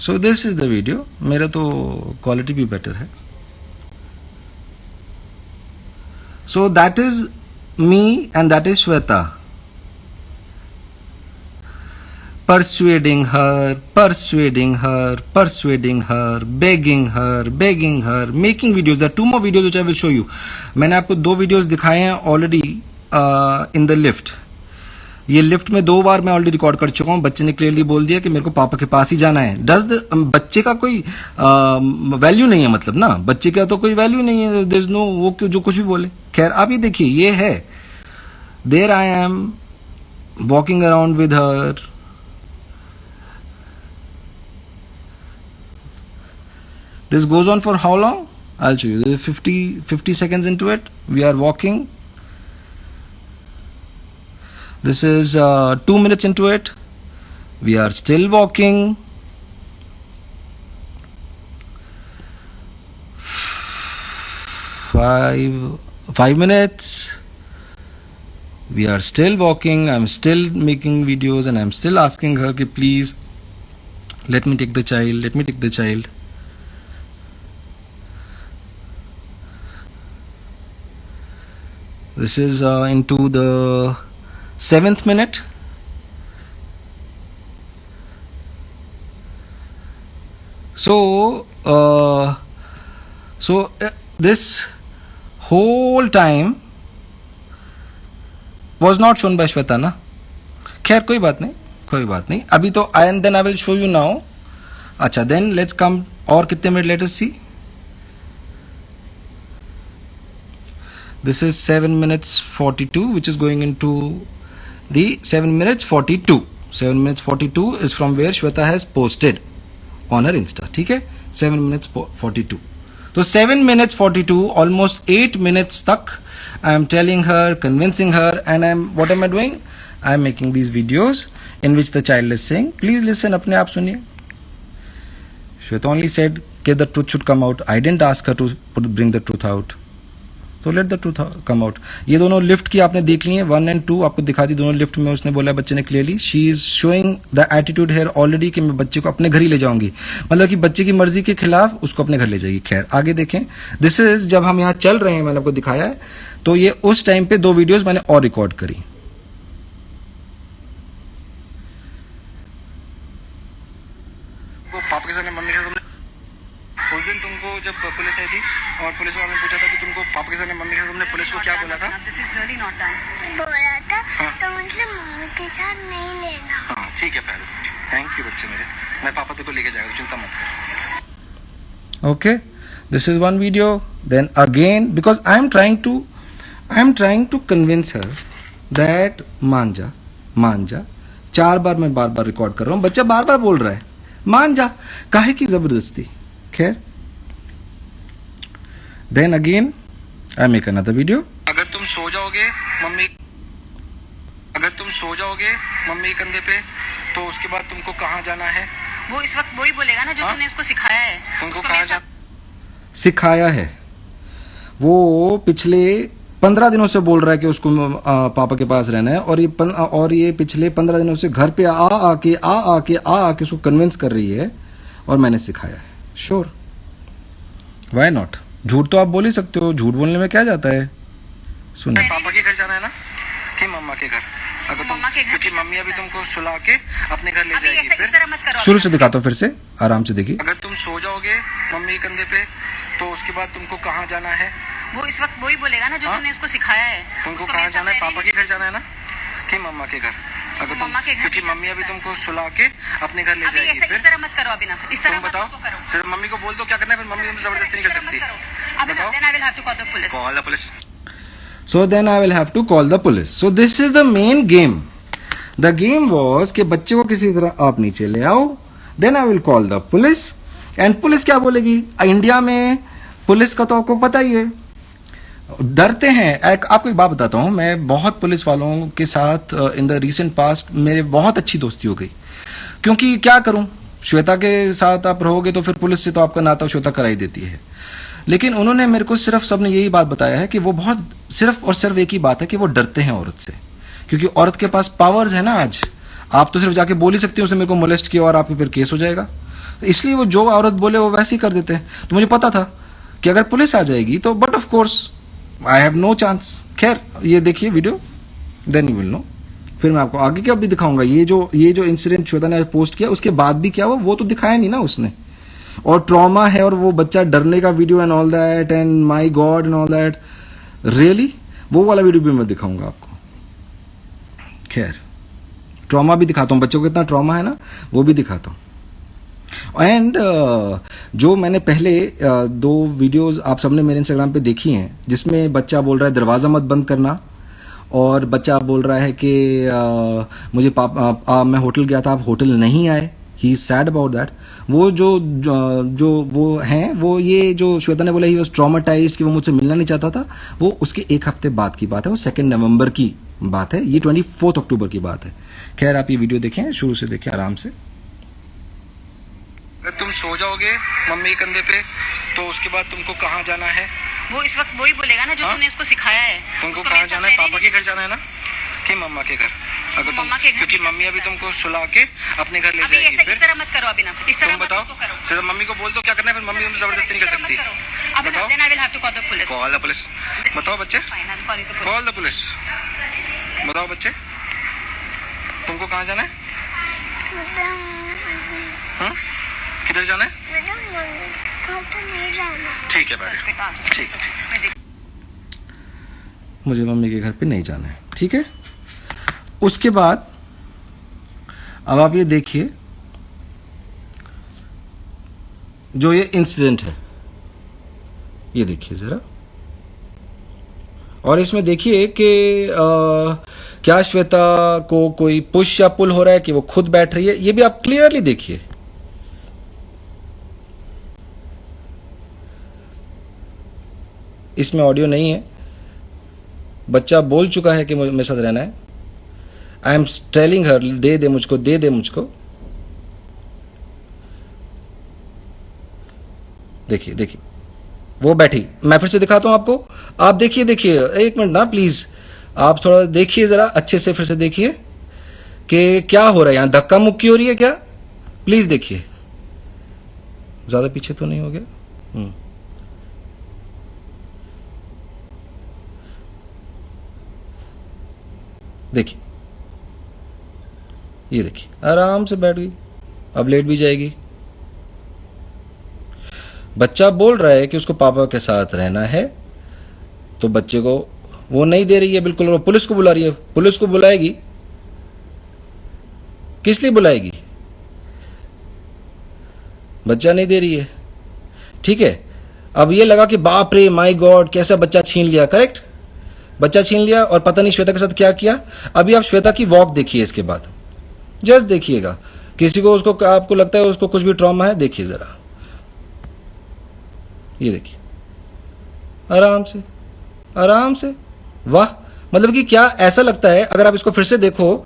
So this is the video. मेरा तो quality भी बेटर है. So that is me and that is Shweta. Persuading her, begging her, making videos. There are 2 more videos which I will show you. मैंने आपको 2 videos दिखाए हैं already in the lift. ये lift में 2 बार मैं ऑलरेडी रिकॉर्ड कर चुका हूँ. बच्चे ने क्लियरली बोल दिया कि मेरे को पापा के पास ही जाना है. बच्चे का कोई वैल्यू नहीं है, मतलब ना, बच्चे का तो कोई वैल्यू नहीं है. देयर इज नो, वो जो कुछ भी बोले. खैर, आप ये देखिए, ये है. There I am walking around with her. This goes on for how long? I'll show you. This is 50 seconds into it. We are walking. This is 2 minutes into it. We are still walking. 5 minutes. We are still walking. I'm still making videos and I'm still asking her, please, let me take the child. Let me take the child. This is into the 7th minute. So this whole time was not shown by Shweta ना. खैर, कोई बात नहीं. अभी तो and then I will show you now. अच्छा, then let's come. और कितने minute? Let us see. This is 7 minutes 42, which is going into the 7 minutes 42. 7 minutes 42 is from where Shweta has posted on her Insta. ठीक है, 7 minutes 42. तो 7 minutes 42, almost 8 minutes तक I am telling her, convincing her, and what am I doing? I am making these videos in which the child is saying, please listen, अपने आप सुनिए. Shweta only said that the truth should come out. I didn't ask her to bring the truth out. तो let the truth come out. ये दोनों lift की आपने देख ली है, 1 and 2 आपको दिखा दी. दोनों लिफ्ट में उसने बोला, बच्चे ने clearly, she is showing the attitude here already कि मैं बच्चे को अपने घर ही ले जाऊंगी. मतलब कि बच्चे की मर्जी के खिलाफ उसको अपने घर ले जाएगी. खैर, आगे देखें. दिस इज जब हम यहाँ चल रहे हैं, मैंने आपको दिखाया है. तो ये उस टाइम पे 2 वीडियोज मैंने और रिकॉर्ड करी. पापा के सामने मम्मी के उस दिन तुमको जब पुलिस आई थी और पुलिस वालों ने पूछा था कि तुमको पापा के सामने मम्मी के साथ, तुमने पुलिस को क्या बोला था? बोला था तो मतलब मम्मी के साथ नहीं लेना. हाँ, ठीक है पहले. थैंक यू बच्चे मेरे. मैं पापा तेरे को लेके जाएगा, चिंता मत कर. Okay, this is 1 video. Then again, because I am trying to convince her that मान जा. 4 बार मैं बार रिकॉर्ड कर रहा हूँ. बच्चा बार बोल रहा है मान जा. काहे की जबरदस्ती. खैर, then again I make another video. अगर तुम सो जाओगे मम्मी के कंधे पे, तो उसके बाद तुमको कहाँ जाना है? वो इस वक्त वही बोलेगा ना जो तुमने उसको सिखाया है. तुमको कहाँ सिखाया है? वो पिछले 15 दिनों से बोल रहा है कि उसको पापा के पास रहना है. और ये पिछले 15 दिनों से घर पे आके उसको कन्विंस कर रही है, और मैंने सिखाया है. Sure, why not? झूठ तो आप बोल ही सकते हो. झूठ बोलने में क्या जाता है? सुनिए, पापा के घर जाना है ना कि मम्मा के घर? अगर मम्मा के घर, क्योंकि मम्मी अभी तुमको सुला के अपने घर ले जाएगी. फिर शुरू से दिखाता हूँ, फिर से आराम से देखिए. अगर तुम सो जाओगे मम्मी के कंधे पे, तो उसके बाद तुमको कहाँ जाना है? वो इस वक्त वही बोलेगा ना जो तुमने उसको सिखाया है. तुमको कहाँ जाना है? पापा के घर जाना है ना कि मम्मा के घर? अगर मम्मा के घर, क्योंकि मम्मी अभी तुमको सुला के अपने घर ले जाएगी. फिर इस तरह मत करो. अभी ना इस तरह बताओ. सिर्फ मम्मी को बोल दो क्या करना है, फिर मम्मी तुम जबरदस्ती नहीं कर सकती. Then I will have to call the police. Call the police. So then I will have to call the police. So this is the main game. The game was कि बच्चे को किसी तरह आप नीचे ले आओ. Then I will call the police. And police क्या बोलेगी? इंडिया में पुलिस का तो आपको पता ही है, डरते हैं. आपको एक बात बताता हूँ, मैं बहुत पुलिस वालों के साथ इन द रीसेंट पास्ट मेरे बहुत अच्छी दोस्ती हो गई. क्योंकि क्या करूं, श्वेता के साथ आप रहोगे तो फिर पुलिस से तो आपका नाता श्वेता कराई देती है. लेकिन उन्होंने मेरे को सिर्फ सबने यही बात बताया है कि वो बहुत सिर्फ और सिर्फ एक ही बात है कि वो डरते हैं औरत से. क्योंकि औरत के पास पावर्स है ना. आज आप तो सिर्फ जाके बोल ही सकते हो उसने मेरे को मोलेस्ट किया और आप पे फिर केस हो जाएगा. इसलिए वो जो औरत बोले वो वैसे ही कर देते हैं। तो मुझे पता था कि अगर पुलिस आ जाएगी तो but of course I have no chance. खैर ये देखिए video, then you will know. फिर मैं आपको आगे क्या भी दिखाऊंगा। ये जो इंसिडेंट श्वेता ने पोस्ट किया उसके बाद भी क्या हुआ वो तो दिखाया नहीं ना उसने। और ट्रॉमा है और वो बच्चा डरने का video and all that and my God and all that, really वो वाला वीडियो भी मैं दिखाऊंगा आपको। खैर ट्रॉमा भी दिखाता हूँ, बच्चों को इतना ट्रॉमा है ना वो भी दिखाता हूँ। एंड जो मैंने पहले 2 वीडियोस आप सबने मेरे इंस्टाग्राम पे देखी हैं जिसमें बच्चा बोल रहा है दरवाज़ा मत बंद करना, और बच्चा बोल रहा है कि मुझे मैं होटल गया था, आप होटल नहीं आए, he is sad about that. वो जो वो हैं वो ये जो श्वेता ने बोला ही वॉज ट्रॉमाटाइज्ड कि वो मुझसे मिलना नहीं चाहता था, वो उसके 1 हफ्ते बाद की बात है, वो 2 नवंबर की बात है, ये 24 अक्टूबर की बात है। खैर आप ये वीडियो देखें, शुरू से देखें आराम से। अगर तुम सो जाओगे मम्मी के कंधे पे तो उसके बाद तुमको कहाँ जाना है? वो इस वक्त वही बोलेगा ना जो तुमने उसको सिखाया है। तुमको उसको कहाँ मेरे साथ जाना है? रहने पापा के घर जाना है ना कि मम्मा के घर? अगर तुम मम्मा के घर क्योंकि भी मम्मी जा अभी सकते हो। तुमको सुला के अपने घर ले अभी जाएगी। ऐसा फिर इस तरह मत करो, अभी ना इस तरह तुम मत बताओ, उसको करो। सिर्फ मम्मी को बोल दो क्या करना है, फिर मम्मी तुम जबरदस्ती नहीं कर सकती। अभी बताओ। Then I will have to call the police. Call the police. बताओ बच्चे, fine, I will call the police. Call the police. बताओ बच्चे, तुमको कहाँ जाना है? हाँ? किधर जाना है? नहीं जाना। ठीक है बैठे, ठीक है। मुझे मम्मी के घर पे नहीं जाना है, ठीक है। उसके बाद अब आप ये देखिए जो ये इंसिडेंट है, ये देखिए जरा, और इसमें देखिए कि क्या श्वेता को कोई पुश या पुल हो रहा है कि वो खुद बैठ रही है, ये भी आप क्लियरली देखिए। इसमें ऑडियो नहीं है, बच्चा बोल चुका है कि मुझे मेरे साथ रहना है। आई एम टेलिंग हर दे दे मुझको, दे दे मुझको। देखिए देखिए वो बैठी, मैं फिर से दिखाता हूं आपको, आप देखिए देखिए, 1 मिनट ना प्लीज, आप थोड़ा देखिए जरा अच्छे से, फिर से देखिए कि क्या हो रहा है यहां, धक्का मुक्की हो रही है क्या? प्लीज देखिए, ज्यादा पीछे तो नहीं हो गया? देखिए, ये देखिए आराम से बैठ गई, अब लेट भी जाएगी। बच्चा बोल रहा है कि उसको पापा के साथ रहना है, तो बच्चे को वो नहीं दे रही है बिल्कुल, वो पुलिस को बुला रही है। पुलिस को बुलाएगी, किस लिए बुलाएगी? बच्चा नहीं दे रही है, ठीक है। अब ये लगा कि बाप रे माय गॉड कैसा बच्चा छीन लिया, करेक्ट, बच्चा छीन लिया और पता नहीं श्वेता के साथ क्या किया। अभी आप श्वेता की वॉक देखिए, इसके बाद जस्ट देखिएगा, किसी को उसको आपको लगता है उसको कुछ भी ट्रॉमा है, देखिए जरा, ये देखिए आराम से आराम से। वाह, मतलब कि क्या ऐसा लगता है, अगर आप इसको फिर से देखो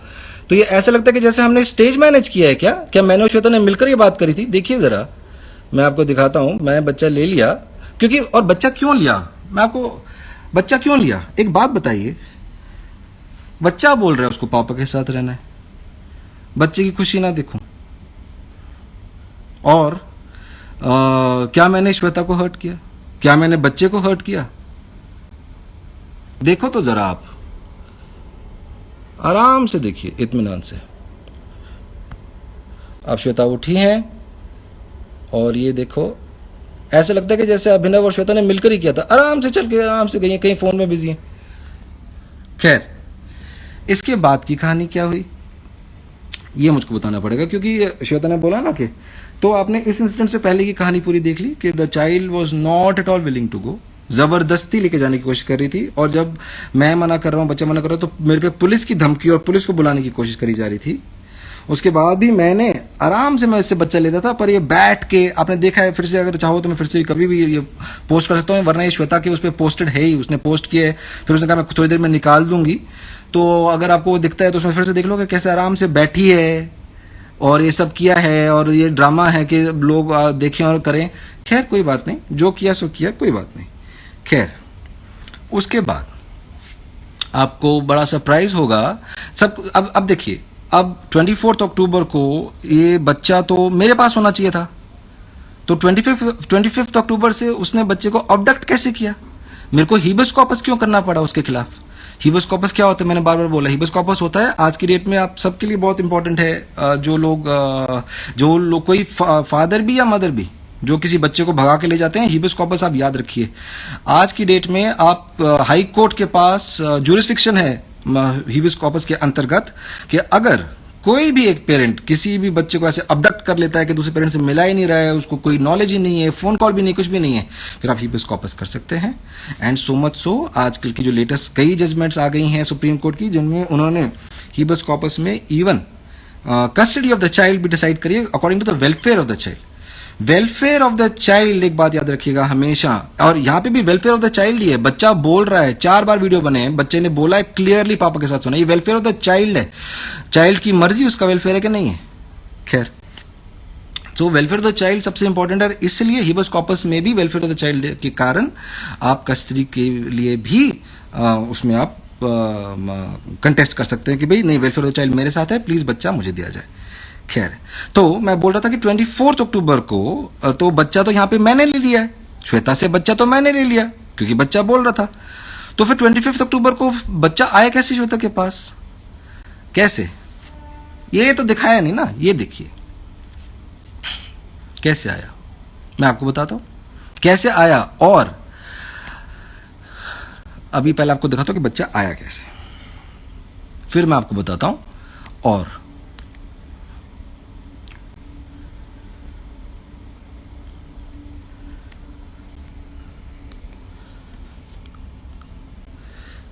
तो ये ऐसा लगता है कि जैसे हमने स्टेज मैनेज किया है। क्या मैंने और श्वेता ने मिलकर ये बात करी थी? देखिए जरा, मैं आपको दिखाता हूं। मैं बच्चा ले लिया क्योंकि, और बच्चा क्यों लिया, मैं आपको, बच्चा क्यों लिया एक बात बताइए। बच्चा बोल रहा है उसको पापा के साथ रहना है, बच्चे की खुशी ना देखूं, और क्या मैंने श्वेता को हर्ट किया? क्या मैंने बच्चे को हर्ट किया? देखो तो जरा, आप आराम से देखिए, इत्मीनान से। अब श्वेता उठी हैं और ये देखो, ऐसा लगता है कि जैसे अभिनव और श्वेता ने मिलकर ही किया था। आराम से चल के आराम से गई हैं, कहीं फोन में बिजी हैं। खैर, इसके बाद की कहानी क्या हुई ये मुझको बताना पड़ेगा, क्योंकि श्वेता ने बोला ना कि, तो आपने इस इंसिडेंट से पहले की कहानी पूरी देख ली कि the child was not at all willing to go, जबरदस्ती लेके जाने की कोशिश कर रही थी। और जब मैं मना कर रहा हूं, बच्चा मना कर रहा है, तो मेरे पे पुलिस की धमकी और पुलिस को बुलाने की कोशिश करी जा रही थी। उसके बाद भी मैंने आराम से, मैं इससे बच्चा लेता था, पर ये बैठ के, आपने देखा है, फिर से अगर चाहो तो मैं फिर से कभी भी ये पोस्ट कर सकता हूँ, वरना ये श्वेता के उस पर पोस्टेड है ही, उसने पोस्ट किया है, फिर उसने कहा मैं थोड़ी देर में निकाल दूंगी, तो अगर आपको दिखता है तो उसमें फिर से देख लो कि कैसे आराम से बैठी है और ये सब किया है, और ये ड्रामा है कि लोग देखें और करें। खैर कोई बात नहीं, जो किया सो किया, कोई बात नहीं। खैर उसके बाद आपको बड़ा सरप्राइज होगा सब। अब देखिए, अब 24 अक्टूबर को ये बच्चा तो मेरे पास होना चाहिए था, तो 25 अक्टूबर से उसने बच्चे को अबडक्ट कैसे किया? मेरे को हीबस कॉर्पस क्यों करना पड़ा उसके खिलाफ? हीबस कॉर्पस क्या होता है? मैंने बार बार बोला, हीबस कॉर्पस होता है, आज की डेट में आप सबके लिए बहुत इंपॉर्टेंट है, जो लोग कोई फादर भी या मदर भी जो किसी बच्चे को भगा के ले जाते हैं, हीबस कॉर्पस आप याद रखिए। आज की डेट में आप हाई कोर्ट के पास जुरिस्डिक्शन है हीबस कॉर्पस के अंतर्गत कि अगर कोई भी एक पेरेंट किसी भी बच्चे को ऐसे अबडक्ट कर लेता है कि दूसरे पेरेंट से मिला ही नहीं रहा है, उसको कोई नॉलेज ही नहीं है, फोन कॉल भी नहीं, कुछ भी नहीं है, फिर आप हीबस कॉर्पस कर सकते हैं। एंड सो मच सो आजकल की जो लेटेस्ट कई जजमेंट्स आ गई हैं सुप्रीम कोर्ट की, जिनमें उन्होंने हीबस कॉर्पस में even custody of the child भी डिसाइड करिए according to the welfare of the child. Welfare of the child, एक बात याद रखिएगा हमेशा, और यहां पे भी वेलफेयर ऑफ द चाइल्ड ही है। बच्चा बोल रहा है, 4 बार वीडियो बने हैं, बच्चे ने बोला है क्लियरली, पापा के साथ सुना, ये वेलफेयर ऑफ द चाइल्ड है। चाइल्ड की मर्जी, उसका वेलफेयर है कि नहीं है। खैर, तो वेलफेयर ऑफ द चाइल्ड सबसे इंपॉर्टेंट है, इसलिए हीबस कॉर्पस में भी वेलफेयर ऑफ द चाइल्ड के कारण आप कस्टडी के लिए भी उसमें आप कंटेस्ट कर सकते हैं कि भाई नहीं, वेलफेयर ऑफ द चाइल्ड मेरे साथ है, प्लीज बच्चा मुझे दिया जाए। खैर, तो मैं बोल रहा था कि 24 अक्टूबर को तो बच्चा तो यहां पे मैंने ले लिया है, श्वेता से बच्चा तो मैंने ले लिया क्योंकि बच्चा बोल रहा था। तो फिर 25 अक्टूबर को बच्चा आया कैसे श्वेता के पास? कैसे? ये तो दिखाया नहीं ना, ये देखिए कैसे आया, मैं आपको बताता हूं कैसे आया। और अभी पहले आपको दिखाता हूं कि बच्चा आया कैसे, फिर मैं आपको बताता हूं। और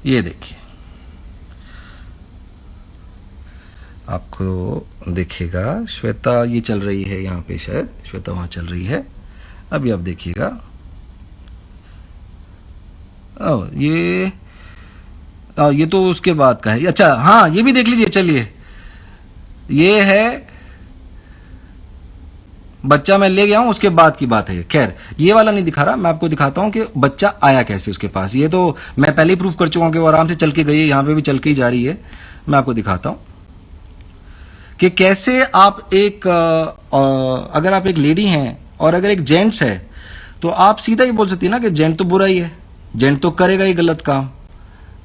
ये देखिए, आपको देखिएगा श्वेता ये चल रही है यहां पे, शायद श्वेता वहां चल रही है। अभी आप देखिएगा, ये तो उसके बाद का है। अच्छा हाँ, ये भी देख लीजिए, चलिए ये है बच्चा मैं ले गया हूं, उसके बाद की बात है। खैर, ये वाला नहीं दिखा रहा, मैं आपको दिखाता हूं कि बच्चा आया कैसे उसके पास। ये तो मैं पहले ही प्रूफ कर चुका हूं कि वो आराम से चल के गई है, यहां पे भी चल के ही जा रही है। मैं आपको दिखाता हूं कि कैसे आप एक अगर आप एक लेडी हैं और अगर एक जेंट्स है तो आप सीधा ही बोल सकती है ना कि जेंट तो बुरा ही है, जेंट तो करेगा ही गलत काम,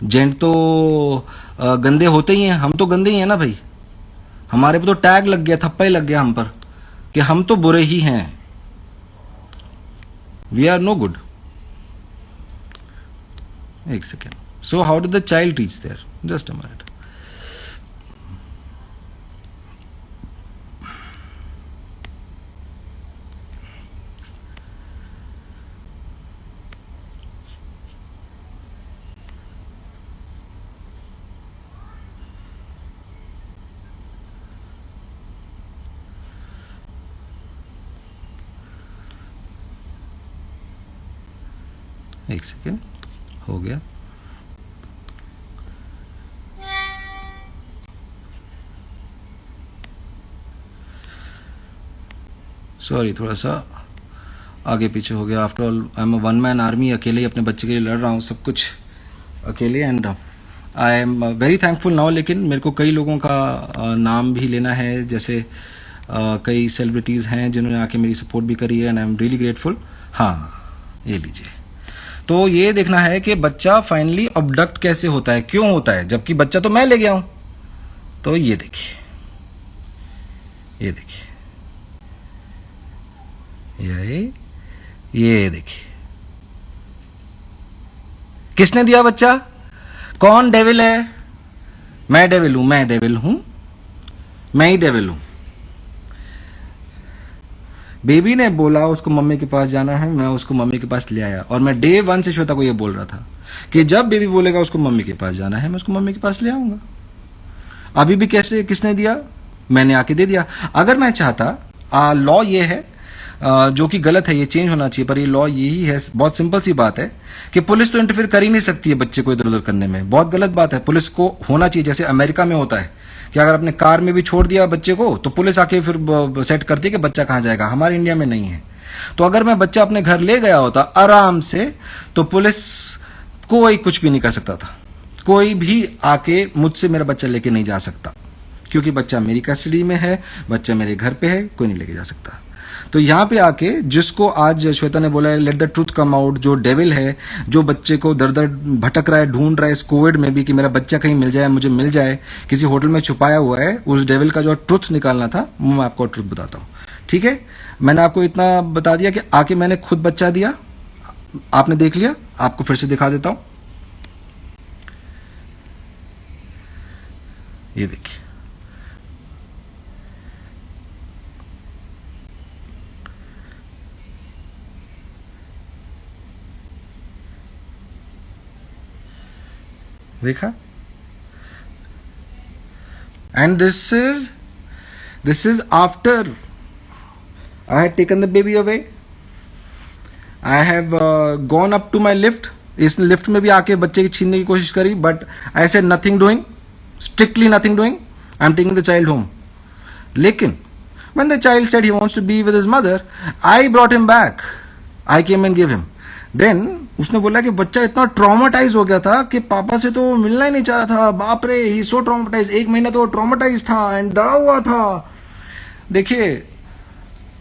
जेंट तो गंदे होते ही हैं, हम तो गंदे ही हैं ना भाई, हमारे पे तो टैग लग गया, थप्पा ही लग गया हम पर कि हम तो बुरे ही हैं, वी आर नो गुड। एक second, so how did the child reach there? Just a minute. एक सेकेंड, हो गया। सॉरी, थोड़ा सा आगे पीछे हो गया। After all I am a one man army, अकेले ही अपने बच्चे के लिए लड़ रहा हूँ, सब कुछ अकेले। And I am very thankful now. लेकिन मेरे को कई लोगों का नाम भी लेना है, जैसे कई सेलिब्रिटीज़ हैं जिन्होंने आके मेरी सपोर्ट भी करी है, and I am really grateful. हाँ, ये लीजिए। तो ये देखना है कि बच्चा फाइनली अबडक्ट कैसे होता है, क्यों होता है, जबकि बच्चा तो मैं ले गया हूं। तो ये देखिए, ये देखिए, ये देखिए, किसने दिया बच्चा? कौन डेविल है? मैं डेविल हूं, मैं डेविल हूं, मैं ही डेविल हूं। बेबी ने बोला उसको मम्मी के पास जाना है, मैं उसको मम्मी के पास ले आया। और मैं डे 1 से श्वेता को ये बोल रहा था कि जब बेबी बोलेगा उसको मम्मी के पास जाना है, मैं उसको मम्मी के पास ले आऊंगा। अभी भी कैसे, किसने दिया? मैंने आके दे दिया। अगर मैं चाहता, लॉ ये है जो कि गलत है, ये चेंज होना चाहिए, पर ये लॉ यही है। बहुत सिंपल सी बात है कि पुलिस तो इंटरफेयर कर ही नहीं सकती है बच्चे को इधर उधर करने में, बहुत गलत बात है। पुलिस को होना चाहिए, जैसे अमेरिका में होता है कि अगर अपने कार में भी छोड़ दिया बच्चे को तो पुलिस आके फिर सेट करती है कि बच्चा कहां जाएगा। हमारे इंडिया में नहीं है। तो अगर मैं बच्चा अपने घर ले गया होता आराम से, तो पुलिस कोई कुछ भी नहीं कर सकता था, कोई भी आके मुझसे मेरा बच्चा लेके नहीं जा सकता, क्योंकि बच्चा मेरी कस्टडी में है, बच्चा मेरे घर पे है, कोई नहीं लेके जा सकता। तो यहाँ पे आके जिसको आज श्वेता ने बोला है let the truth come out, जो डेविल है, जो बच्चे को दर दर भटक रहा है, ढूंढ रहा है इस कोविड में भी कि मेरा बच्चा कहीं मिल जाए, मुझे मिल जाए, किसी होटल में छुपाया हुआ है, उस डेविल का जो ट्रूथ निकालना था वो मैं आपको ट्रूथ बताता हूँ। ठीक है, मैंने आपको इतना बता दिया कि आके मैंने खुद बच्चा दिया, आपने देख लिया, आपको फिर से दिखा देता हूं। ये देखिए, देखा, and this is after I had taken the baby away. I have gone up to my lift. इस लिफ्ट में भी आके बच्चे की छीनने की कोशिश करी, but I said nothing doing, strictly nothing doing. I'm taking the child home. लेकिन when the child said he wants to be with his mother, I brought him back. I came and gave him. Then उसने बोला कि बच्चा इतना traumatise हो गया था कि पापा से तो मिलना ही नहीं चाह रहा था। बाप रे, ही सो ट्रॉमाटाइज, 1 महीना तो ट्रॉमाटाइज था एंड डरा हुआ था। देखिए,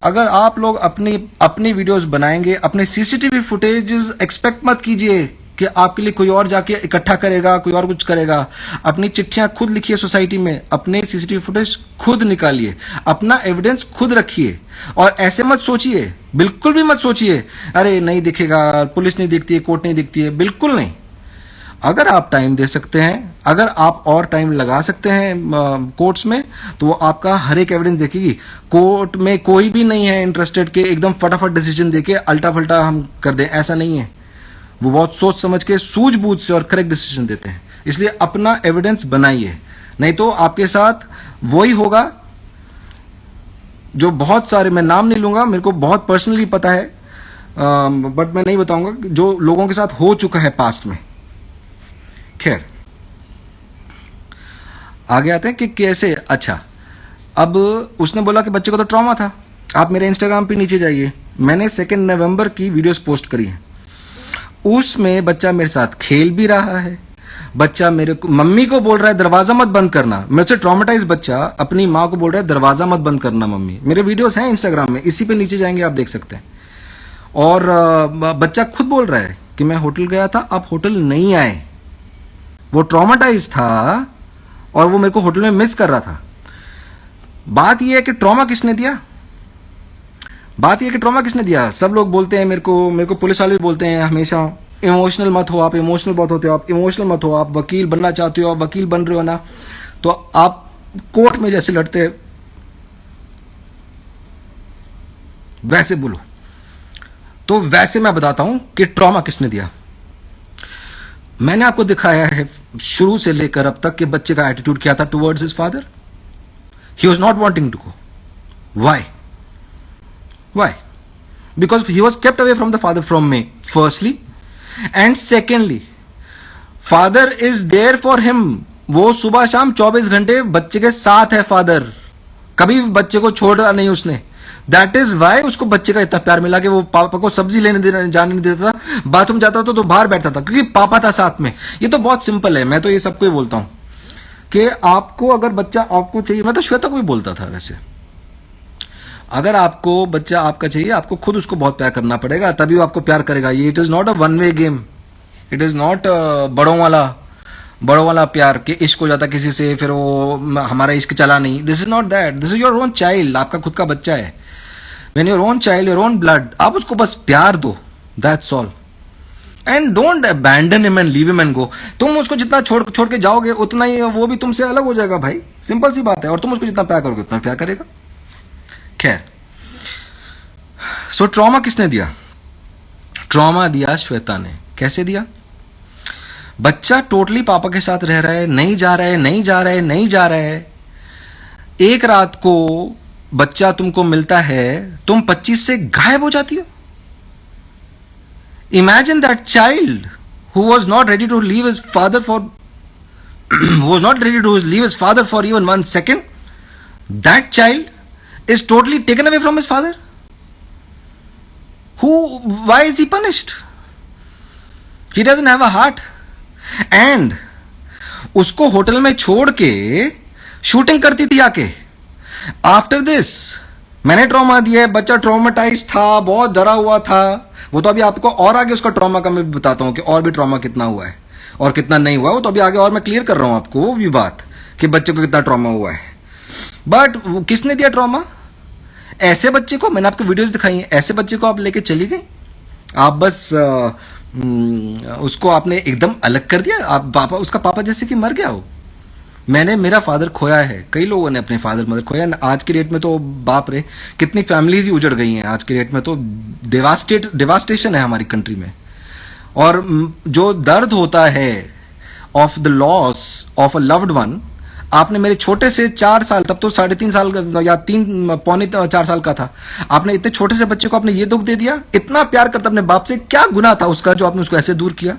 अगर आप लोग अपनी वीडियोस बनाएंगे, अपने सीसीटीवी फुटेजेस एक्सपेक्ट मत कीजिए कि आपके लिए कोई और जाके इकट्ठा करेगा, कोई और कुछ करेगा। अपनी चिट्ठियां खुद लिखिए सोसाइटी में, अपने सीसीटीवी फुटेज खुद निकालिए, अपना एविडेंस खुद रखिए, और ऐसे मत सोचिए, बिल्कुल भी मत सोचिए अरे नहीं दिखेगा, पुलिस नहीं दिखती है, कोर्ट नहीं दिखती है, बिल्कुल नहीं। अगर आप टाइम दे सकते हैं, अगर आप और टाइम लगा सकते हैं कोर्ट्स में, तो वो आपका हर एक एविडेंस देखेगी। कोर्ट में कोई भी नहीं है इंटरेस्टेड के एकदम फटाफट डिसीजन देके अल्टा फल्टा हम कर दें, ऐसा नहीं है। वो बहुत सोच समझ के, सूझबूझ से और करेक्ट डिसीजन देते हैं। इसलिए अपना एविडेंस बनाइए, नहीं तो आपके साथ वही होगा जो बहुत सारे, मैं नाम नहीं लूंगा, मेरे को बहुत पर्सनली पता है, बट मैं नहीं बताऊंगा, जो लोगों के साथ हो चुका है पास्ट में। खैर, आगे आते हैं कि कैसे। अच्छा, अब उसने बोला कि बच्चे को तो ट्रॉमा था। आप मेरे इंस्टाग्राम पे नीचे जाइए, मैंने 2 नवंबर की वीडियोस पोस्ट करी है। उसमें बच्चा मेरे साथ खेल भी रहा है, बच्चा मेरे को, मम्मी को बोल रहा है दरवाजा मत बंद करना। मेरे से ट्रॉमेटाइज बच्चा अपनी माँ को बोल रहा है दरवाजा मत बंद करना मम्मी। मेरे वीडियोस हैं इंस्टाग्राम में, इसी पे नीचे जाएंगे आप देख सकते हैं। और बच्चा खुद बोल रहा है कि मैं होटल गया था, आप होटल नहीं आए। वो ट्रॉमाटाइज था और वो मेरे को होटल में मिस कर रहा था। बात यह है कि ट्रॉमा किसने दिया, बात यह है कि ट्रॉमा किसने दिया। सब लोग बोलते हैं मेरे को पुलिस वाले भी बोलते हैं हमेशा, इमोशनल मत हो, आप इमोशनल बहुत होते हो, आप इमोशनल मत हो, आप वकील बनना चाहते हो, आप वकील बन रहे हो ना, तो आप कोर्ट में जैसे लड़ते हैं वैसे बोलो। तो वैसे मैं बताता हूं कि ट्रॉमा किसने दिया। मैंने आपको दिखाया है शुरू से लेकर अब तक कि बच्चे का एटीट्यूड क्या था towards his father. He was not wanting to go. Why? Because he was kept away from the father from me, firstly, and secondly father is there for him. वो सुबह शाम 24 घंटे बच्चे के साथ है फादर, कभी बच्चे को छोड़ा नहीं उसने। दैट इज वाई उसको बच्चे का इतना प्यार मिला कि वो पापा को सब्जी लेने जाने नहीं देता था, बाथरूम जाता था तो बाहर बैठता था क्योंकि पापा था साथ में। ये तो बहुत सिंपल है, मैं तो ये सबको ही बोलता हूं कि आपको अगर बच्चा आपको चाहिए, मैं तो श्वेता को भी बोलता था वैसे, अगर आपको बच्चा आपका चाहिए, आपको खुद उसको बहुत प्यार करना पड़ेगा, तभी वो आपको प्यार करेगा। ये it is not a one way game, it is not बड़ों वाला प्यार कि इश्क हो जाता किसी से फिर वो हमारा इश्क चला नहीं। This is not that, this is your own child, आपका खुद का बच्चा है। When your own child, your own blood, आप उसको बस प्यार दो, that's all. And don't abandon him and leave him and go. तुम उसको जितना छोड़ के जाओगे उतना ही वो भी तुमसे अलग हो जाएगा भाई, सिंपल सी बात है। और तुम उसको जितना प्यार करोगे उतना प्यार करेगा। खैर, सो ट्रॉमा किसने दिया? ट्रॉमा दिया श्वेता ने। कैसे दिया? बच्चा टोटली पापा के साथ रह रहा है, नहीं जा रहा है। एक रात को बच्चा तुमको मिलता है, तुम 25 से गायब हो जाती हो। Imagine that child who was not ready to leave his father for even 1 second. That child is totally taken away from his father. Why is he punished? He doesn't have a heart. And उसको hotel में छोड़ के shooting करती थी आके। After this, मैंने trauma दिया है, बच्चा ट्रॉमेटाइज था, बहुत डरा हुआ था। वो तो अभी आपको और आगे उसका ट्रॉमा का मैं बताता हूँ कि और भी ट्रॉमा कितना हुआ है और कितना नहीं हुआ है। वो तो अभी आगे और मैं क्लियर कर रहा हूँ आपको वो भी बात कि बच्चे को कितना ट्रॉमा हुआ है। बट किसने दिया ट्रॉमा? ऐसे बच्चे को, मैंने आपको वीडियोस दिखाई हैं, ऐसे बच्चे को आप लेके चली गई, आप बस उसको आपने एकदम अलग कर दिया। आप पापा, उसका पापा जैसे कि मर गया हो। मैंने मेरा फादर खोया है, कई लोगों ने अपने फादर मदर खोया। आज के डेट में तो बाप रे कितनी फैमिलीज ही उजड़ गई हैं। आज के डेट में तो डिवास्टेशन है हमारी कंट्री में। और जो दर्द होता है of the loss of a loved one, आपने मेरे छोटे से 4 साल, तब तो 3.5 साल का या 3 पौने 4 साल का था, आपने इतने छोटे से बच्चे को आपने ये दुख दे दिया। इतना प्यार करता अपने बाप से, क्या गुनाह था उसका जो आपने उसको ऐसे दूर किया?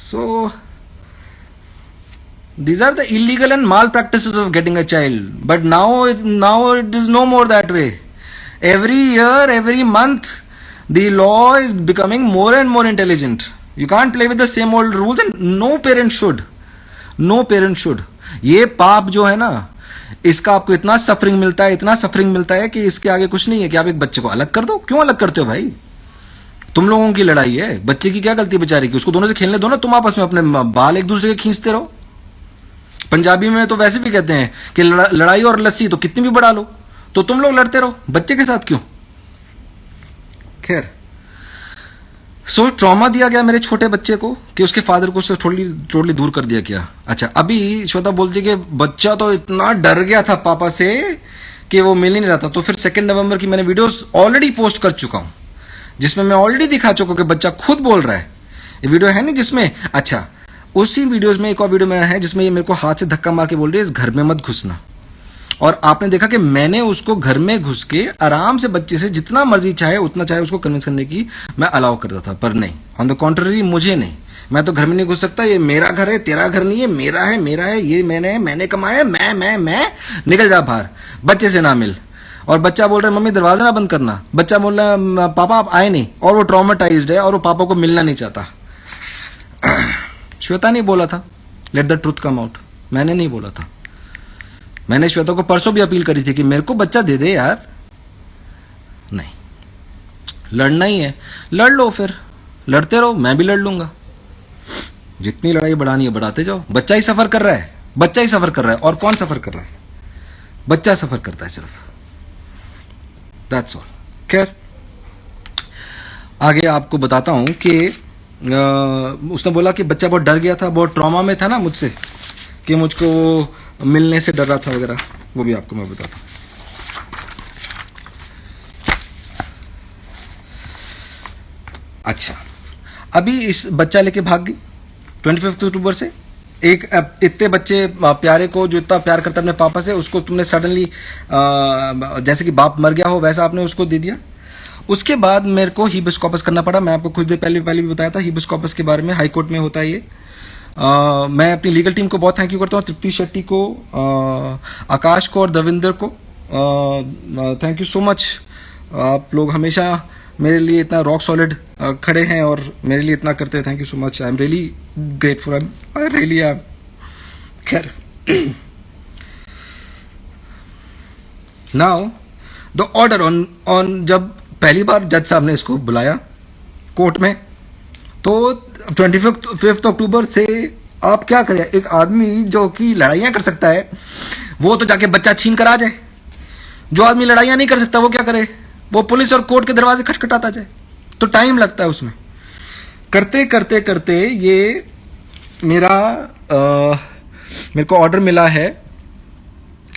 सो these are the illegal and malpractices of getting a child, but now it is no more that way. Every year, every month, the law is becoming more and more intelligent. You can't play with the same old rules, and no parent should. ये पाप जो है ना, इसका आपको इतना suffering मिलता है कि इसके आगे कुछ नहीं है कि आप एक बच्चे को अलग कर दो। क्यों अलग करते हो भाई? तुम लोगों की लड़ाई है, बच्चे की क्या गलती है बेचारे की? उसको दोनों से खेलने दो ना, तुम आपस में अपने बाल एक दूसरे के खींचते रहो। पंजाबी में तो वैसे भी कहते हैं कि लड़ाई और लस्सी तो कितनी भी बढ़ा लो, तो तुम लोग लड़ते रहो, बच्चे के साथ क्यों? खैर, सो ट्रॉमा दिया गया मेरे छोटे बच्चे को कि उसके फादर को उससे टोटली दूर कर दिया गया। अच्छा, अभी श्वेता बोलती कि बच्चा तो इतना डर गया था पापा से कि वो मिल ही नहीं रहा था। तो फिर 2 नवंबर की मैंने वीडियोस ऑलरेडी पोस्ट कर चुका हूं, जिसमें मैं ऑलरेडी दिखा चुका हूं कि बच्चा खुद बोल रहा है। ये वीडियो है नहीं जिसमें, अच्छा उसी वीडियोस में एक और वीडियो मेरा है जिसमें ये मेरे को हाथ से धक्का मार के बोल रही है इस घर में मत घुसना। और आपने देखा कि मैंने उसको घर में घुस के आराम से बच्चे से जितना मर्जी चाहे उतना चाहे उसको कन्विंस करने की मैं अलाउ करता था, पर नहीं, ऑन द कॉन्ट्ररी मुझे नहीं, मैं तो घर में नहीं घुस सकता। ये मेरा घर है, तेरा घर नहीं है, मेरा है, ये मैंने कमाया, मैं निकल जा बाहर, बच्चे से ना मिल। और बच्चा बोल रहा है मम्मी दरवाजा ना बंद करना, बच्चा बोल रहा है पापा आप आए नहीं, और वो ट्रॉमेटाइज्ड है और वो पापा को मिलना नहीं चाहता। श्वेता नहीं बोला था let the truth come out, मैंने नहीं बोला था। मैंने श्वेता को परसों भी अपील करी थी कि मेरे को बच्चा दे दे यार। नहीं, लड़ना ही है लड़ लो, फिर लड़ते रहो, मैं भी लड़ लूंगा। जितनी लड़ाई बढ़ानी है बढ़ाते जाओ। बच्चा ही सफर कर रहा है, और कौन सफर कर रहा है? बच्चा सफर करता है सिर्फ, दैट्स ऑल। खैर, आगे आपको बताता हूं कि उसने बोला कि बच्चा बहुत डर गया था, बहुत ट्रॉमा में था ना मुझसे, कि मुझको मिलने से डर रहा था वगैरह, वो भी आपको मैं बताता हूं। अच्छा, अभी इस बच्चा लेके भाग गई 25 अक्टूबर से। एक इतने बच्चे प्यारे को, जो इतना प्यार करता अपने पापा से, उसको तुमने सडनली जैसे कि बाप मर गया हो वैसा आपने उसको दे दिया। उसके बाद मेरे को हिबिस कॉर्पस करना पड़ा। मैं आपको कुछ देर पहले भी बताया था हिबिस कॉर्पस के बारे में, हाई कोर्ट में होता है ये। मैं अपनी लीगल टीम को बहुत थैंक यू करता हूँ, तृप्ति शेट्टी को, आकाश को और दविंदर को। Thank you so much. आप लोग हमेशा मेरे लिए इतना रॉक सॉलिड खड़े हैं और मेरे लिए इतना करते हैं। Thank you so much, I am really grateful, I really am. खैर, नाउ द ऑर्डर ऑन जब पहली बार जज साहब ने इसको बुलाया कोर्ट में, तो 25 अक्टूबर से आप क्या करें? एक आदमी जो कि लड़ाइयां कर सकता है वो तो जाके बच्चा छीन कर आ जाए। जो आदमी लड़ाइयां नहीं कर सकता वो क्या करे? वो पुलिस और कोर्ट के दरवाजे खटखटाता जाए, तो टाइम लगता है उसमें। करते करते करते ये मेरे को ऑर्डर मिला है।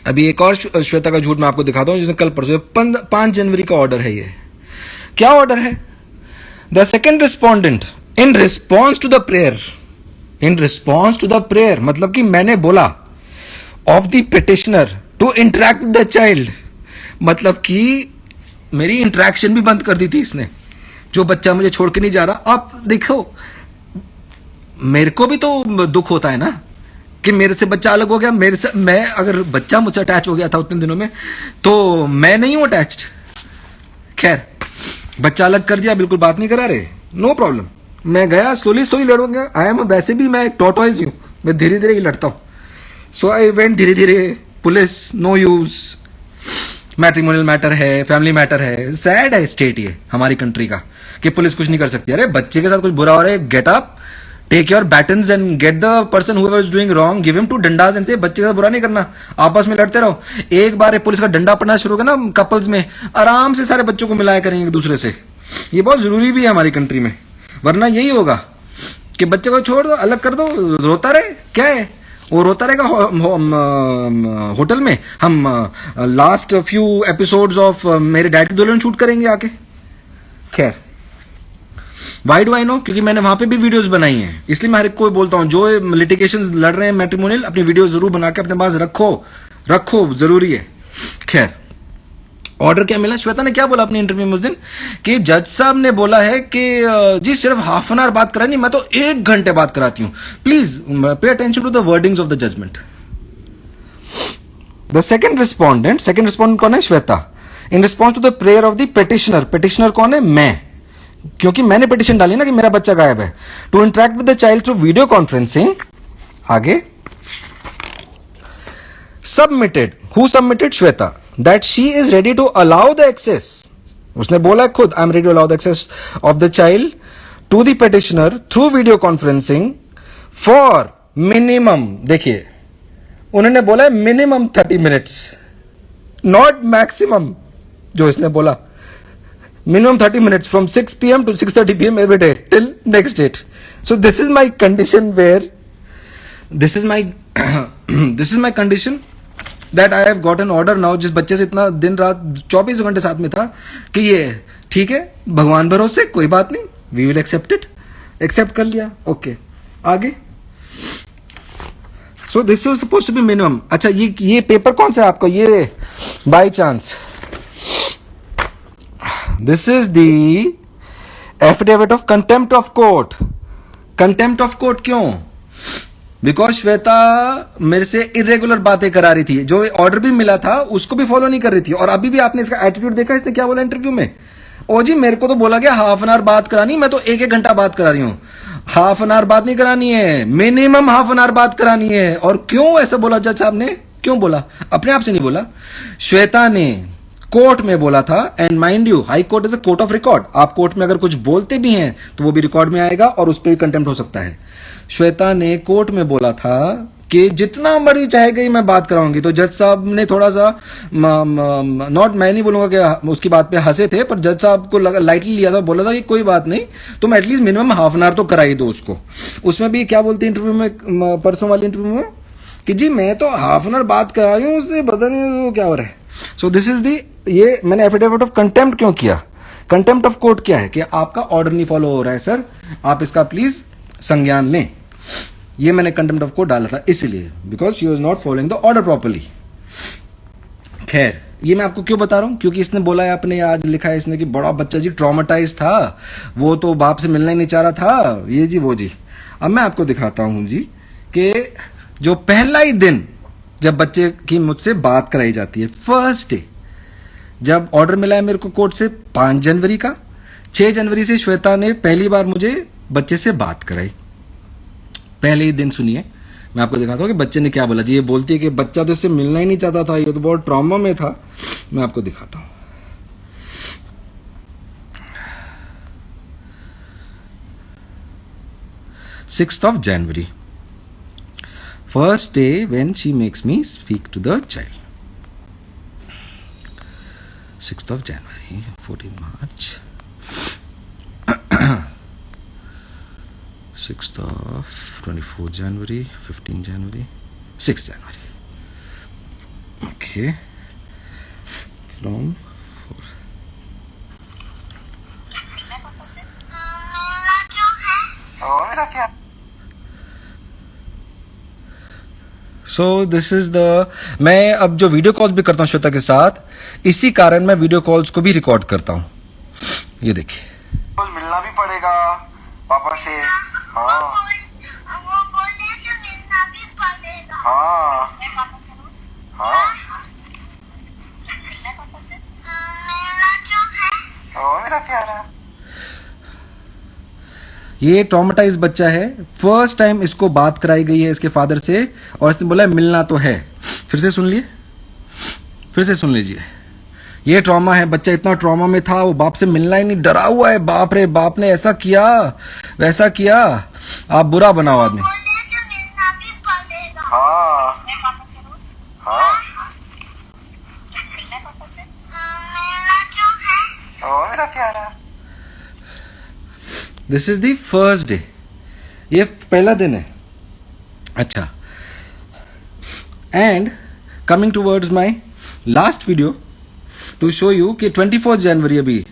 अभी एक और श्वेता का झूठ मैं आपको दिखाता हूं, जिसने कल परसों 5 जनवरी का ऑर्डर है। ये क्या ऑर्डर है? The second respondent in response to the prayer, मतलब कि मैंने बोला of the petitioner to interact with the child, मतलब कि मेरी इंटरेक्शन भी बंद कर दी थी इसने। जो बच्चा मुझे छोड़ के नहीं जा रहा। आप देखो, मेरे को भी तो दुख होता है ना कि मेरे से बच्चा अलग हो गया। मैं अगर बच्चा मुझसे अटैच हो गया था उतने दिनों में, तो मैं नहीं हूं अटैच्ड। खैर, बच्चा अलग कर दिया, बिल्कुल बात नहीं करा रहे, नो प्रॉब्लम। मैं गया, स्लोली लड़ूंगा। आई एम, वैसे भी मैं एक टॉर्टोइज हूं, मैं धीरे धीरे ही लड़ता हूं। सो आई वेंट धीरे धीरे, police no use. Matrimonial matter है, फैमिली मैटर है। सैड है स्टेट ये हमारी कंट्री का कि पुलिस कुछ नहीं कर सकती। अरे बच्चे के साथ कुछ बुरा हो रहा है, get up, take your batons and get the person who is doing wrong, give him two dandas and से बच्चे के साथ बुरा नहीं करना, आपस में लड़ते रहो। एक बार पुलिस का डंडा पड़ना शुरू होगा ना कपल्स में, आराम से सारे बच्चों को मिलाया करेंगे एक दूसरे से। ये बहुत जरूरी भी है हमारी कंट्री में, वरना यही होगा कि बच्चे को छोड़ दो, अलग कर दो, रोता रहे। क्या है वो रोता रहेगा होटल में। हम लास्ट फ्यू एपिसोड्स ऑफ मेरे डैड की दुल्हन शूट करेंगे आके। खैर, वाई डू आई नो? क्योंकि मैंने वहां पे भी वीडियोस बनाई हैं, इसलिए मैं हर एक को बोलता हूं जो लिटिगेशंस लड़ रहे हैं मैट्रिमोनियल, अपनी वीडियो जरूर बना के अपने पास रखो, जरूरी है। खैर, ऑर्डर क्या मिला? श्वेता ने क्या बोला अपने इंटरव्यू में उस दिन कि जज साहब ने बोला है कि जी सिर्फ हाफ एन आवर बात करानी, मैं तो 1 घंटे बात कराती हूं। Please pay attention to the wordings of the judgment. The second respondent कौन है? Shweta. In response to the prayer of the petitioner कौन है? मैं, क्योंकि मैंने पिटिशन डाली ना कि मेरा बच्चा गायब है। To interact with the child through video conferencing. आगे submitted, who submitted? Shweta. That she is ready to allow the access, उसने बोला खुद, I am ready to allow the access of the child to the petitioner through video conferencing for minimum, देखिए उन्होंने बोला minimum 30 minutes, not maximum जो इसने बोला। minimum 30 minutes from 6 p.m. to 6:30 p.m. every day till next date. So this is my condition this is my condition that I have got an order now. जिस बच्चे से इतना दिन रात 24 घंटे साथ में था कि ये ठीक है, भगवान भरोसे, कोई बात नहीं, we will accept it, accept कर लिया। ओके, आगे। So this is supposed to be minimum। अच्छा, ये पेपर कौन सा है आपका? ये by chance This is the affidavit of contempt of court। Contempt of court क्यों? Because श्वेता मेरे से इरेगुलर बातें करा रही थी, जो ऑर्डर भी मिला था उसको भी फॉलो नहीं कर रही थी। और अभी भी आपने इसका एटीट्यूड देखा, इसने क्या बोला इंटरव्यू में? ओ जी मेरे को तो बोला गया हाफ एन आवर बात करानी, मैं तो 1-1 घंटा बात करा रही हूं। हाफ एन आवर बात नहीं करानी है, मिनिमम हाफ एन आवर बात करानी है। और क्यों ऐसा बोला जज साहब ने? क्यों बोला? अपने आप से नहीं बोला, श्वेता ने कोर्ट में बोला था। And mind you, high court is a court of record. आप कोर्ट में अगर कुछ बोलते भी हैं तो वो भी रिकॉर्ड में आएगा और उस पर भी कंटेम्प्ट हो सकता है। श्वेता ने कोर्ट में बोला था कि जितना मर्जी चाहेगी मैं बात कराऊंगी। तो जज साहब ने थोड़ा सा नॉट, मैं नहीं बोलूंगा कि उसकी बात पे हंसे थे, पर जज साहब को लाइटली लिया था, बोला था कि कोई बात नहीं, तुम at least minimum half an hour तो कराई दो उसको। उसमें भी क्या बोलती इंटरव्यू में, परसों वाले इंटरव्यू में, कि जी मैं तो हाफ एन आवर बात करा रही हूँ, उससे पता नहीं क्या हो रहा है। सो दिस इज दी, ये मैंने एफिडेविट ऑफ कंटेम्प्ट क्यों किया? कंटेम्प्ट ऑफ कोर्ट क्या है कि आपका ऑर्डर नहीं फॉलो हो रहा है सर, आप इसका प्लीज संज्ञान लें। ये मैंने कंटेम्प्ट ऑफ कोर्ट डाला था इसलिए, because she was not following the order properly. खैर, ये मैं आपको क्यों बता रहा हूं? क्योंकि इसने बोला है, अपने आज लिखा है इसने कि बड़ा बच्चा जी ट्रॉमेटाइज था, वो तो बाप से मिलना ही नहीं चाह रहा था, ये जी वो जी। अब मैं आपको दिखाता हूं जी कि जो पहला ही दिन जब बच्चे की मुझसे बात कराई जाती है, फर्स्ट डे जब ऑर्डर मिला है मेरे को कोर्ट से 5 जनवरी का, 6 जनवरी से श्वेता ने पहली बार मुझे बच्चे से बात कराई। पहले ही दिन सुनिए, मैं आपको दिखाता हूं कि बच्चे ने क्या बोला जी। ये बोलती है कि बच्चा तो इससे मिलना ही नहीं चाहता था, ये तो बहुत ट्रॉमा में था। मैं आपको दिखाता हूं। Sixth of January, first day when she makes me speak to the child. 6th of January, 14th March, 6th of 24th January, 15th January, 6th January. Okay. From 4. So this is the, मैं अब जो video calls भी करता हूँ श्वेता के साथ, इसी कारण मैं वीडियो कॉल्स को भी रिकॉर्ड करता हूँ। ये देखिए, मिलना भी पड़ेगा पापा से। हाँ वो बोले तो मिलना भी पड़ेगा। हाँ हाँ मिलना जो है। ओ मेरा प्यारा, ये ट्रॉमेटाइज बच्चा है, फर्स्ट टाइम इसको बात कराई गई है इसके फादर से, और इसने बोला मिलना तो है। फिर से सुन लिए, फिर से सुन लीजिए। ये ट्रॉमा है, बच्चा इतना ट्रॉमा में था, वो बाप से मिलना ही नहीं, डरा हुआ है, बाप रे बाप ने ऐसा किया वैसा किया, आप बुरा बनाओ आदमी। बोले तो मिलना भी पड़ेगा। हाँ पापा से रोज हाँ मिलना है पापा से। मेरा जो है ओ मेरा प्यारा। This is the first day, ये पहला दिन है। अच्छा, and coming towards my last video to show you कि 24 जनवरी अभी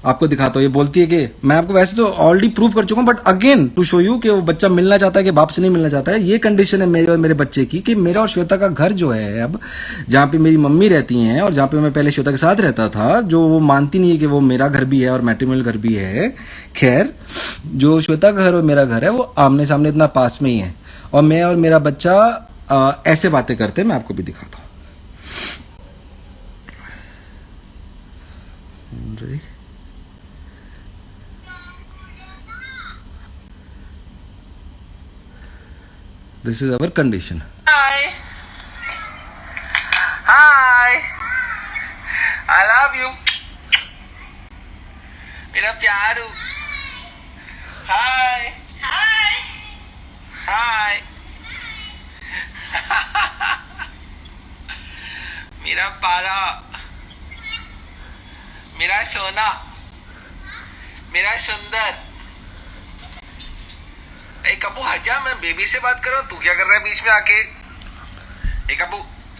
आपको दिखाता हूँ। ये बोलती है कि मैं आपको वैसे तो ऑलरेडी प्रूव कर चुका हूँ, but again to show you कि वो बच्चा मिलना चाहता है कि बाप से नहीं मिलना चाहता है। ये कंडीशन है मेरे और मेरे बच्चे की कि मेरा और श्वेता का घर जो है अब, जहाँ पे मेरी मम्मी रहती हैं और जहाँ पे मैं पहले श्वेता के साथ रहता था, जो वो मानती नहीं है कि वो मेरा घर भी है और मैट्रिमोनियल घर भी है। खैर, जो श्वेता का घर और मेरा घर है वो आमने सामने इतना पास में ही है, और मैं और मेरा बच्चा ऐसे बातें करते हैं। मैं आपको भी दिखाता हूँ। This is our condition. Hi. Hi. I love you. मेरा प्यारू. Hi. Hi. Hi. मेरा पारा. मेरा सोना. मेरा सुंदर. ए कब्बू हट जा, मैं बेबी से बात कर रहा हूँ, तू क्या कर रहा है बीच में आके? ए कब्बू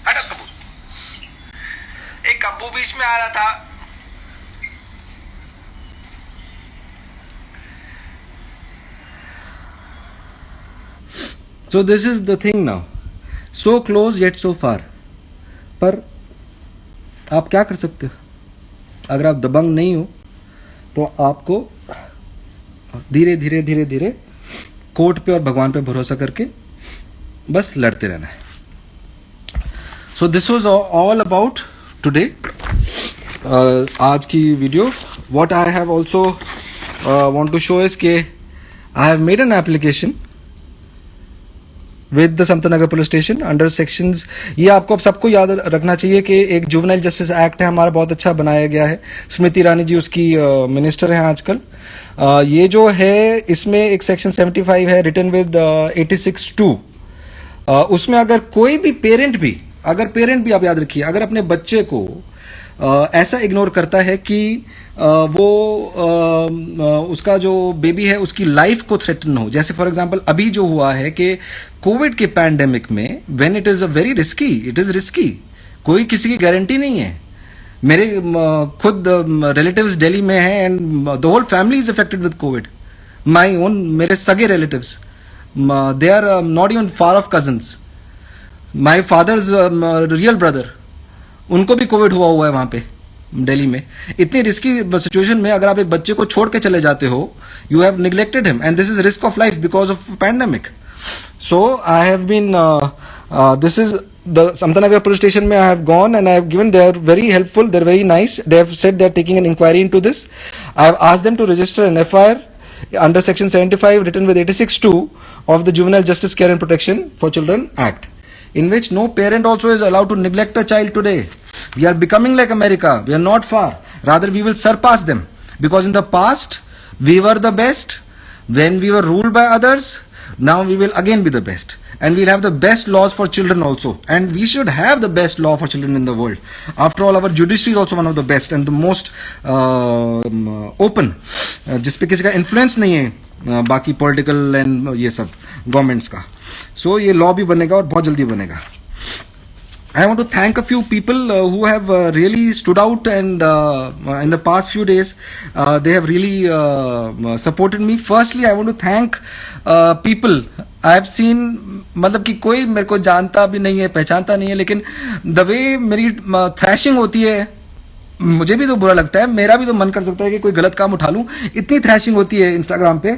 हट कब्बू। ए कब्बू बीच में आ रहा था। So this is the thing now. So close yet so far. पर आप क्या कर सकते हो? अगर आप दबंग नहीं हो तो आपको धीरे धीरे धीरे धीरे कोर्ट पे और भगवान पे भरोसा करके बस लड़ते रहना है। So this was all about today, आज की video. What I have also want to show is के I have made an application with the Samtanagar police station under sections. ये आपको अब सबको याद रखना चाहिए कि एक जुवेनाइल जस्टिस एक्ट है हमारा, बहुत अच्छा बनाया गया है। स्मृति ईरानी जी उसकी मिनिस्टर हैं आजकल। ये जो है इसमें एक सेक्शन 75 है रिटन विद 86(2). उसमें अगर कोई भी पेरेंट भी आप याद रखिए, अगर अपने बच्चे को ऐसा इग्नोर करता है कि वो उसका जो बेबी है उसकी लाइफ को थ्रेटन हो, जैसे फॉर एग्जांपल अभी जो हुआ है कि कोविड के पैंडेमिक में when it is a very risky, it is risky, कोई किसी की गारंटी नहीं है। मेरे खुद रिलेटिव्स दिल्ली में हैं and the whole family is affected with covid. My own, मेरे सगे relatives, they are not even far off cousins. My father's real brother, उनको भी कोविड हुआ है वहां पे दिल्ली में। इतनी रिस्की सिचुएशन में अगर आप एक बच्चे को छोड़ के चले जाते हो, you have neglected him and this is risk of life because of pandemic. So I have been this is the Samtanagar police station mein I have gone and I have given, they are very helpful, they are very nice, they have said they are taking an inquiry into this. I have asked them to register an FIR under section 75 written with 86(2) of the Juvenile Justice Care and Protection for Children Act, in which no parent also is allowed to neglect a child today. We are becoming like America, we are not far, rather we will surpass them, because in the past we were the best when we were ruled by others. Now we will again be the best, and we'll have the best laws for children also, and we should have the best law for children in the world. After all, our judiciary is also one of the best and the most open, जिसपे किसी का influence नहीं है बाकी political and ये सब governments का। सो ये लॉ भी बनेगा और बहुत जल्दी बनेगा। I want to thank a few people who have really stood out, and in the past few days they have really supported me. Firstly, I want to thank people I have seen, मतलब कि कोई मेरे को जानता भी नहीं है, पहचानता नहीं है, लेकिन the way मेरी thrashing होती है, मुझे भी तो बुरा लगता है, मेरा भी तो मन कर सकता है कि कोई गलत काम उठा लूं। इतनी thrashing होती है इंस्टाग्राम पे,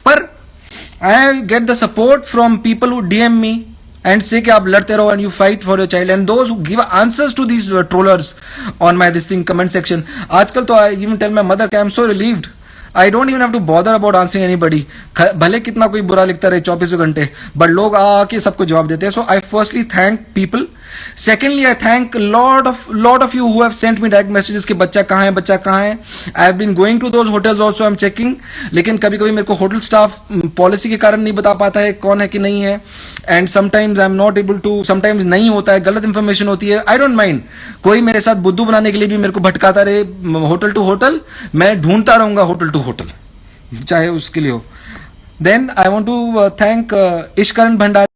पर I get the support from people who DM me and say कि आप लड़ते रहो and you fight for your child, and those who give answers to these trollers on my this thing comment section. आजकल तो I even tell my mother कि I am so relieved. I don't even have to bother about answering anybody, भले कितना कोई बुरा लिखता रहे 24 घंटे, बट लोग आके सबको जवाब देते हैं. So I firstly thank people. Secondly I thank lot of you who have sent me direct messages कि बच्चा कहाँ है. I have been going to those hotels also, I am checking. लेकिन कभी कभी मेरे को होटल स्टाफ पॉलिसी के कारण नहीं बता पाता है कौन है कि नहीं है. And sometimes I am not able to, sometimes नहीं होता है, गलत इंफॉर्मेशन होती है. I don't mind. कोई मेरे साथ बुद्धू बनाने के लिए भी मेरे को भटकाता रहे होटल टू होटल, मैं ढूंढता रहूंगा होटल टू होटल, चाहे उसके लिए हो. Then I want to thank Ishkaran Bhandari.